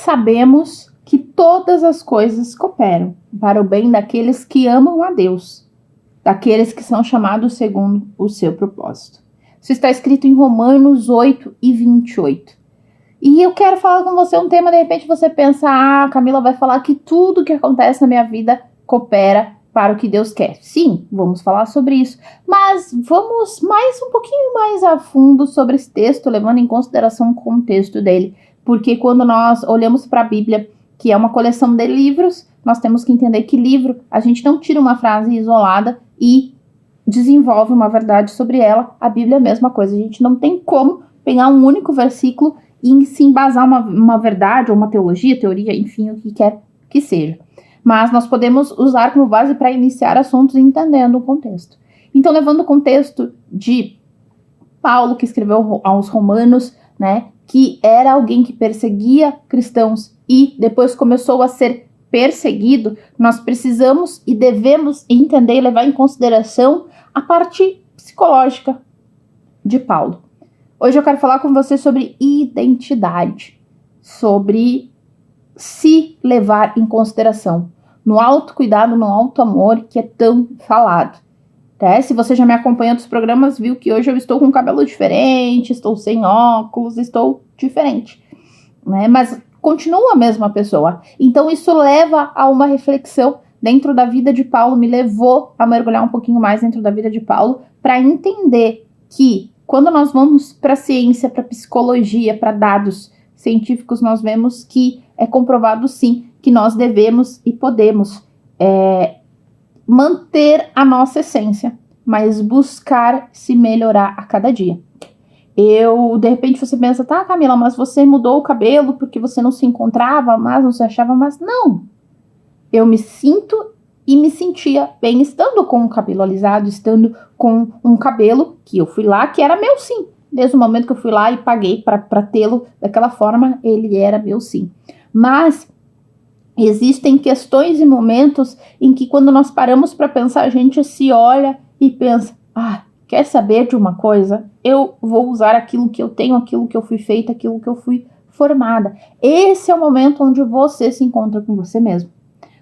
sabemos que todas as coisas cooperam para o bem daqueles que amam a Deus, daqueles que são chamados segundo o seu propósito. Isso está escrito em Romanos 8:28. E eu quero falar com você um tema, de repente você pensa, Camila vai falar que tudo que acontece na minha vida coopera para o que Deus quer. Sim, vamos falar sobre isso, mas vamos um pouquinho mais a fundo sobre esse texto, levando em consideração o contexto dele, porque quando nós olhamos para a Bíblia, que é uma coleção de livros, nós temos que entender que livro, a gente não tira uma frase isolada e desenvolve uma verdade sobre ela. A Bíblia é a mesma coisa, a gente não tem como pegar um único versículo e se embasar uma verdade ou uma teoria, enfim, o que quer que seja. Mas nós podemos usar como base para iniciar assuntos entendendo o contexto. Então, levando o contexto de Paulo, que escreveu aos Romanos, né, que era alguém que perseguia cristãos e depois começou a ser perseguido, nós precisamos e devemos entender e levar em consideração a parte psicológica de Paulo. Hoje eu quero falar com você sobre identidade, sobre se levar em consideração, no autocuidado, no autoamor que é tão falado. Tá? Se você já me acompanha dos programas, viu que hoje eu estou com um cabelo diferente, estou sem óculos, estou diferente, né? Mas continuo a mesma pessoa. Então isso leva a uma reflexão dentro da vida de Paulo, me levou a mergulhar um pouquinho mais dentro da vida de Paulo para entender que quando nós vamos para a ciência, para a psicologia, para dados científicos, nós vemos que é comprovado sim que nós devemos e podemos manter a nossa essência, mas buscar se melhorar a cada dia. De repente você pensa, tá, Camila, mas você mudou o cabelo porque você não se encontrava mais, não se achava mais. Não, eu me sinto e me sentia bem estando com o cabelo alisado, estando com um cabelo que eu fui lá, que era meu sim. Desde o momento que eu fui lá e paguei para tê-lo daquela forma, ele era meu sim. Mas existem questões e momentos em que quando nós paramos para pensar, a gente se olha e pensa, quer saber de uma coisa? Eu vou usar aquilo que eu tenho, aquilo que eu fui feita, aquilo que eu fui formada. Esse é o momento onde você se encontra com você mesmo.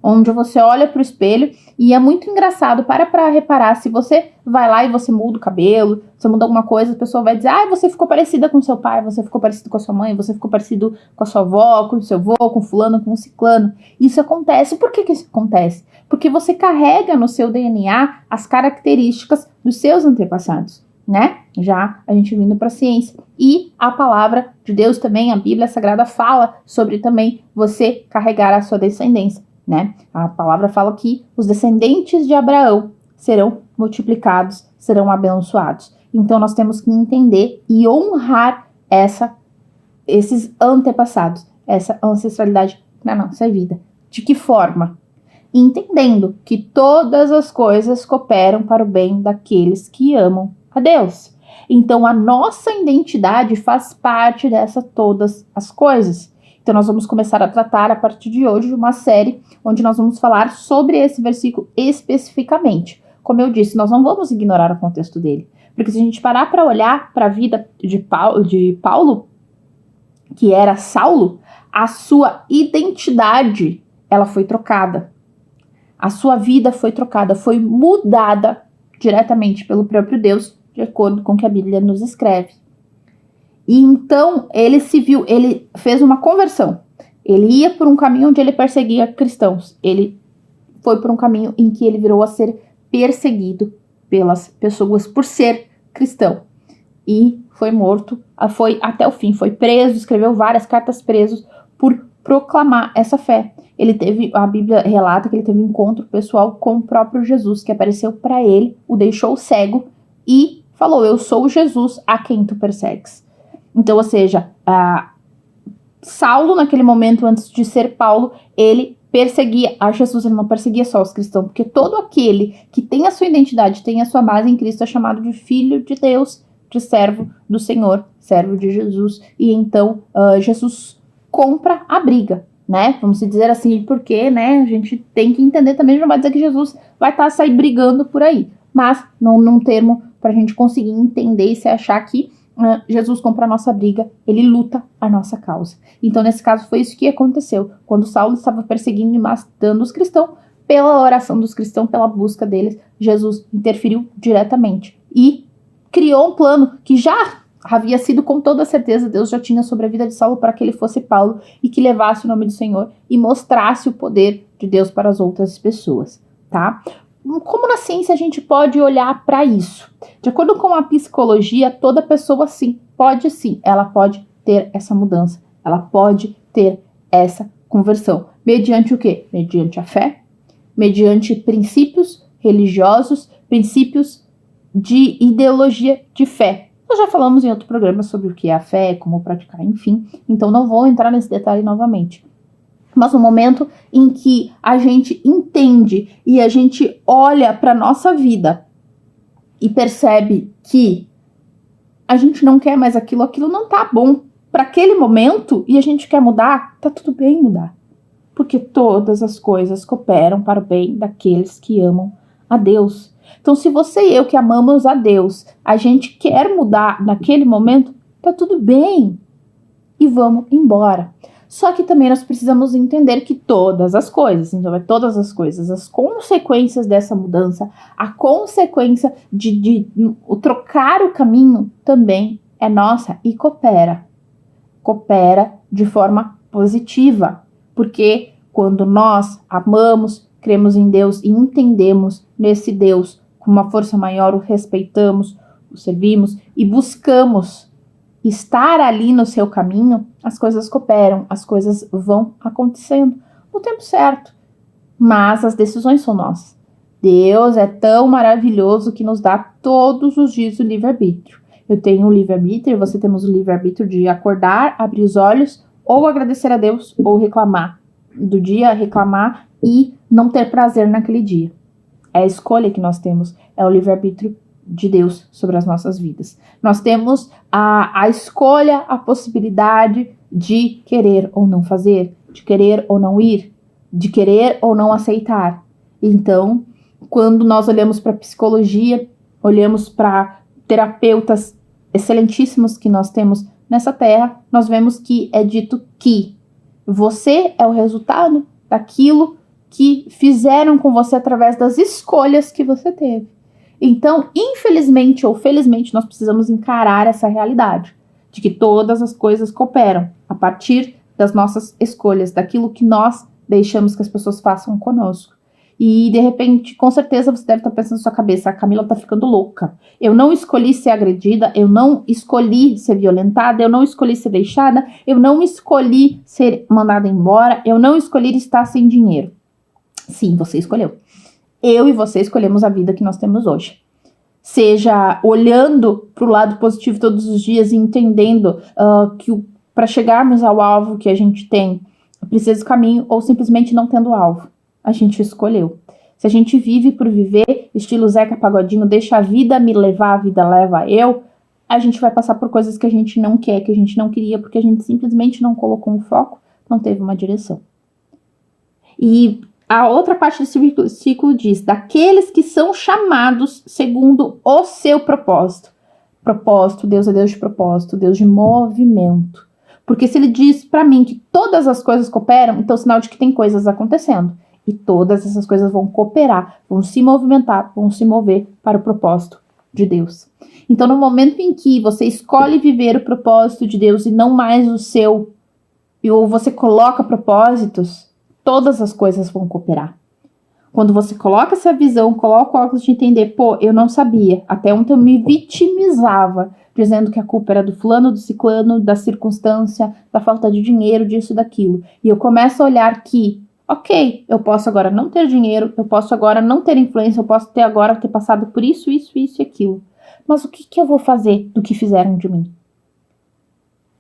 Onde você olha para o espelho e é muito engraçado, para reparar, se você vai lá e você muda o cabelo, você muda alguma coisa, a pessoa vai dizer, você ficou parecida com seu pai, você ficou parecido com a sua mãe, você ficou parecido com a sua avó, com o seu avô, com fulano, com o ciclano. Isso acontece. Por que isso acontece? Porque você carrega no seu DNA as características dos seus antepassados, né? Já a gente vindo para a ciência. E a palavra de Deus também, a Bíblia Sagrada fala sobre também você carregar a sua descendência. Né? A palavra fala que os descendentes de Abraão serão multiplicados, serão abençoados. Então nós temos que entender e honrar esses antepassados, essa ancestralidade na nossa vida. De que forma? Entendendo que todas as coisas cooperam para o bem daqueles que amam a Deus. Então a nossa identidade faz parte dessa todas as coisas. Então nós vamos começar a tratar a partir de hoje de uma série onde nós vamos falar sobre esse versículo especificamente. Como eu disse, nós não vamos ignorar o contexto dele. Porque se a gente parar para olhar para a vida de Paulo, que era Saulo, a sua identidade, ela foi trocada. A sua vida foi trocada, foi mudada diretamente pelo próprio Deus, de acordo com o que a Bíblia nos escreve. E então ele fez uma conversão. Ele ia por um caminho onde ele perseguia cristãos. Ele foi por um caminho em que ele virou a ser perseguido pelas pessoas por ser cristão. E foi morto, foi até o fim, foi preso, escreveu várias cartas preso por proclamar essa fé. A Bíblia relata que ele teve um encontro pessoal com o próprio Jesus, que apareceu para ele, o deixou cego e falou, eu sou Jesus a quem tu persegues. Então, ou seja, Saulo, naquele momento, antes de ser Paulo, ele perseguia a Jesus, ele não perseguia só os cristãos, porque todo aquele que tem a sua identidade, tem a sua base em Cristo, é chamado de filho de Deus, de servo do Senhor, servo de Jesus. E então, Jesus compra a briga, né? Vamos dizer assim, porque, né, a gente tem que entender também, não vai dizer que Jesus vai sair brigando por aí, mas num termo para a gente conseguir entender e se achar que Jesus compra a nossa briga, ele luta a nossa causa. Então, nesse caso, foi isso que aconteceu. Quando Saulo estava perseguindo e matando os cristãos, pela oração dos cristãos, pela busca deles, Jesus interferiu diretamente e criou um plano que já havia sido, com toda certeza, Deus já tinha sobre a vida de Saulo para que ele fosse Paulo e que levasse o nome do Senhor e mostrasse o poder de Deus para as outras pessoas, tá? Como na ciência a gente pode olhar para isso? De acordo com a psicologia, toda pessoa sim, ela pode ter essa mudança, ela pode ter essa conversão. Mediante o quê? Mediante a fé, mediante princípios religiosos, princípios de ideologia de fé. Nós já falamos em outro programa sobre o que é a fé, como praticar, enfim, então não vou entrar nesse detalhe novamente. Mas no momento em que a gente entende e a gente olha para a nossa vida e percebe que a gente não quer mais aquilo não tá bom para aquele momento e a gente quer mudar, tá tudo bem mudar. Porque todas as coisas cooperam para o bem daqueles que amam a Deus. Então, se você e eu que amamos a Deus, a gente quer mudar naquele momento, tá tudo bem. E vamos embora. Só que também nós precisamos entender que todas as coisas, então todas as coisas, as consequências dessa mudança, a consequência de trocar o caminho também é nossa e coopera. Coopera de forma positiva, porque quando nós amamos, cremos em Deus e entendemos nesse Deus com uma força maior, o respeitamos, o servimos e buscamos estar ali no seu caminho, as coisas cooperam, as coisas vão acontecendo no tempo certo. Mas as decisões são nossas. Deus é tão maravilhoso que nos dá todos os dias o livre-arbítrio. Eu tenho o livre-arbítrio, você temos o livre-arbítrio de acordar, abrir os olhos, ou agradecer a Deus, ou reclamar do dia, reclamar e não ter prazer naquele dia. É a escolha que nós temos, é o livre-arbítrio de Deus sobre as nossas vidas. Nós temos a escolha, a possibilidade de querer ou não fazer, de querer ou não ir, de querer ou não aceitar. Então, quando nós olhamos para a psicologia, olhamos para terapeutas excelentíssimos que nós temos nessa terra, nós vemos que é dito que você é o resultado daquilo que fizeram com você através das escolhas que você teve. Então, infelizmente ou felizmente, nós precisamos encarar essa realidade de que todas as coisas cooperam a partir das nossas escolhas, daquilo que nós deixamos que as pessoas façam conosco. E, de repente, com certeza você deve estar pensando na sua cabeça, a Camila tá ficando louca. Eu não escolhi ser agredida, eu não escolhi ser violentada, eu não escolhi ser deixada, eu não escolhi ser mandada embora, eu não escolhi estar sem dinheiro. Sim, você escolheu. Eu e você escolhemos a vida que nós temos hoje. Seja olhando para o lado positivo todos os dias e entendendo que para chegarmos ao alvo que a gente tem, precisa do caminho, ou simplesmente não tendo alvo. A gente escolheu. Se a gente vive por viver, estilo Zeca Pagodinho, deixa a vida me levar, a vida leva eu, a gente vai passar por coisas que a gente não quer, que a gente não queria, porque a gente simplesmente não colocou um foco, não teve uma direção. E a outra parte desse ciclo diz, daqueles que são chamados segundo o seu propósito. Propósito, Deus é Deus de propósito, Deus de movimento. Porque se ele diz para mim que todas as coisas cooperam, então é sinal de que tem coisas acontecendo. E todas essas coisas vão cooperar, vão se movimentar, vão se mover para o propósito de Deus. Então, no momento em que você escolhe viver o propósito de Deus e não mais o seu, ou você coloca propósitos, todas as coisas vão cooperar. Quando você coloca essa visão, coloca o óculos de entender, eu não sabia, até ontem eu me vitimizava, dizendo que a culpa era do fulano, do ciclano, da circunstância, da falta de dinheiro, disso e daquilo. E eu começo a olhar que, ok, eu posso agora não ter dinheiro, eu posso agora não ter influência, eu posso agora ter passado por isso e aquilo. Mas o que eu vou fazer do que fizeram de mim?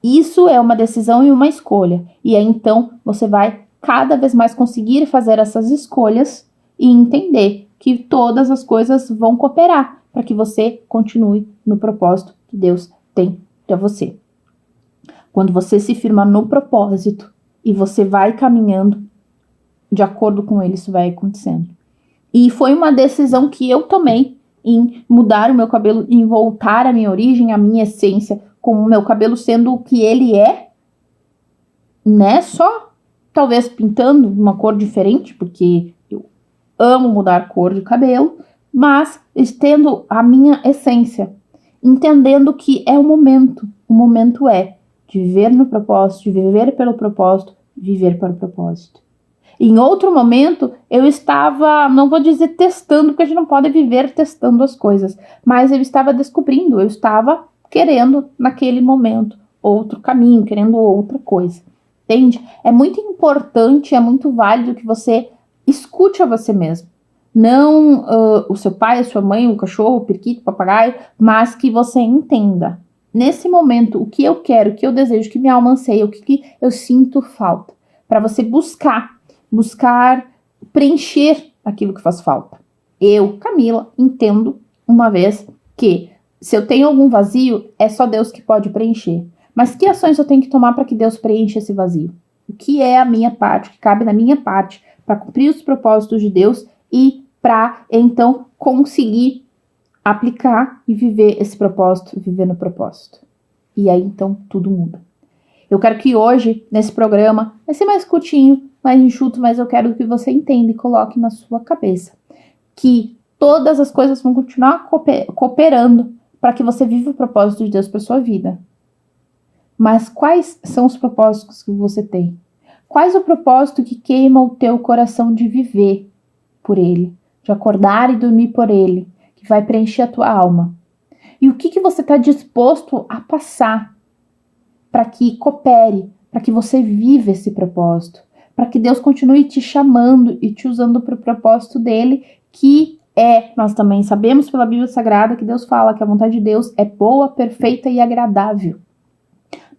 Isso é uma decisão e uma escolha. E aí, então, você vai cada vez mais conseguir fazer essas escolhas e entender que todas as coisas vão cooperar para que você continue no propósito que Deus tem para você. Quando você se firma no propósito e você vai caminhando de acordo com ele, isso vai acontecendo. E foi uma decisão que eu tomei em mudar o meu cabelo, em voltar à minha origem, à minha essência, com o meu cabelo sendo o que ele é, né? Só talvez pintando uma cor diferente, porque eu amo mudar cor de cabelo, mas tendo a minha essência, entendendo que é o momento é de viver no propósito, de viver pelo propósito, viver para o propósito. Em outro momento, eu estava, não vou dizer testando, porque a gente não pode viver testando as coisas, mas eu estava descobrindo, eu estava querendo, naquele momento, outro caminho, querendo outra coisa. Entende? É muito importante, é muito válido que você escute a você mesmo. Não o seu pai, a sua mãe, o cachorro, o periquito, o papagaio, mas que você entenda, nesse momento, o que eu quero, o que eu desejo, o que minha alma anseia, o que eu sinto falta. Para você buscar preencher aquilo que faz falta. Eu, Camila, entendo uma vez que se eu tenho algum vazio, é só Deus que pode preencher. Mas que ações eu tenho que tomar para que Deus preencha esse vazio? O que é a minha parte, o que cabe na minha parte para cumprir os propósitos de Deus e para, então, conseguir aplicar e viver esse propósito, viver no propósito. E aí, então, tudo muda. Eu quero que hoje, nesse programa, vai ser mais curtinho, mais enxuto, mas eu quero que você entenda e coloque na sua cabeça que todas as coisas vão continuar cooperando para que você viva o propósito de Deus para sua vida. Mas quais são os propósitos que você tem? Quais o propósito que queima o teu coração de viver por ele, de acordar e dormir por ele, que vai preencher a tua alma? E o que você está disposto a passar para que coopere, para que você viva esse propósito, para que Deus continue te chamando e te usando para o propósito dele, que nós também sabemos pela Bíblia Sagrada que Deus fala que a vontade de Deus é boa, perfeita e agradável.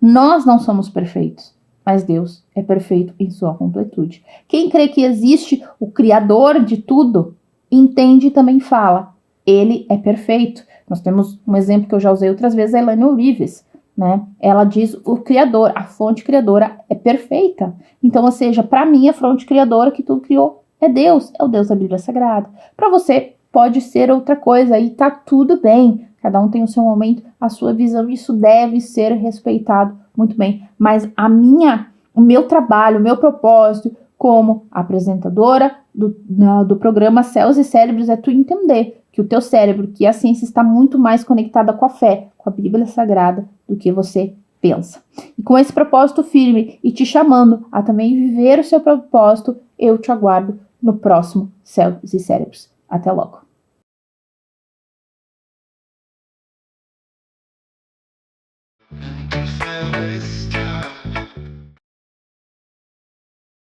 Nós não somos perfeitos, mas Deus é perfeito em sua completude. Quem crê que existe o Criador de tudo, entende e também fala, ele é perfeito. Nós temos um exemplo que eu já usei outras vezes, a Elaine Orives, né? Ela diz o Criador, a fonte criadora é perfeita. Então, ou seja, para mim a fonte criadora que tudo criou é Deus, é o Deus da Bíblia Sagrada. Para você pode ser outra coisa e tá tudo bem. Cada um tem o seu momento, a sua visão, isso deve ser respeitado muito bem. Mas o meu trabalho, o meu propósito como apresentadora do programa Céus e Cérebros é tu entender que o teu cérebro, que a ciência está muito mais conectada com a fé, com a Bíblia Sagrada, do que você pensa. E com esse propósito firme e te chamando a também viver o seu propósito, eu te aguardo no próximo Céus e Cérebros. Até logo. Céus e